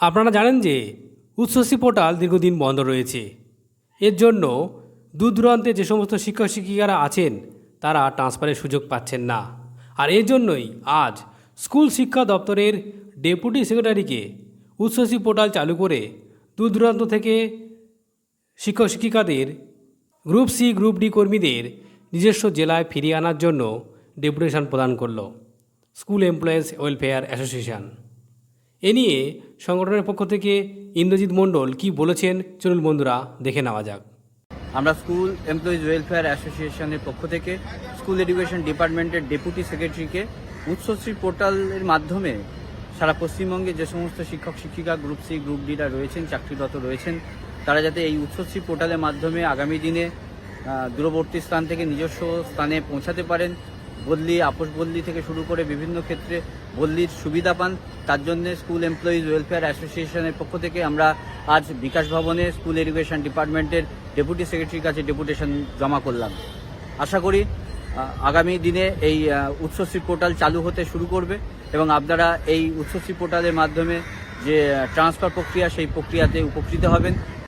আপনারা জানেন যে উচ্চশিক্ষা পোর্টাল দীর্ঘদিন বন্ধ রয়েছে। এর জন্য দূর দূরান্তে যে সমস্ত শিক্ষক শিক্ষিকারা আছেন তারা ট্রান্সফারের সুযোগ পাচ্ছেন না। আর এর জন্যই আজ স্কুল শিক্ষা দপ্তরের ডেপুটি সেক্রেটারিকে উচ্চশিক্ষা পোর্টাল চালু করে দূর দূরান্ত থেকে শিক্ষক শিক্ষিকাদের গ্রুপ সি গ্রুপ ডি কর্মীদের নিজস্ব জেলায় ফিরিয়ে আনার জন্য ডেপুটেশন প্রদান করল স্কুল এমপ্লয়িজ ওয়েলফেয়ার অ্যাসোসিয়েশন। এ নিয়ে সংগঠনের পক্ষ থেকে ইন্দ্রজিৎ মণ্ডল কি বলেছেন চলুন বন্ধুরা দেখে নেওয়া যাক। আমরা স্কুল এমপ্লয়িজ ওয়েলফেয়ার অ্যাসোসিয়েশনের পক্ষ থেকে স্কুল এডুকেশন ডিপার্টমেন্টের ডেপুটি সেক্রেটারিকে উচ্চশ্রী পোর্টালের মাধ্যমে সারা পশ্চিমবঙ্গে যে সমস্ত শিক্ষক শিক্ষিকা গ্রুপ সি গ্রুপ ডিরা রয়েছেন, চাকরিরত রয়েছেন, তারা যাতে এই উচ্চশ্রী পোর্টালের মাধ্যমে আগামী দিনে দূরবর্তী স্থান থেকে নিজস্ব স্থানে পৌঁছাতে পারেন, বদলি আপোষ বদলি থেকে শুরু করে বিভিন্ন ক্ষেত্রে বদলির সুবিধা পান, তার জন্য স্কুল এমপ্লয়িজ ওয়েলফেয়ার অ্যাসোসিয়েশনের পক্ষ থেকে আমরা আজ বিকাশ ভবনে স্কুল এডুকেশন ডিপার্টমেন্টের ডেপুটি সেক্রেটারির কাছে ডেপুটেশন জমা করলাম। আশা করি আগামী দিনে এই উচ্চশ্রী পোর্টাল চালু হতে শুরু করবে এবং আপনারা এই উচ্চশ্রী পোর্টালের মাধ্যমে যে ট্রান্সফার প্রক্রিয়া সেই প্রক্রিয়াতে উপকৃত হবেন।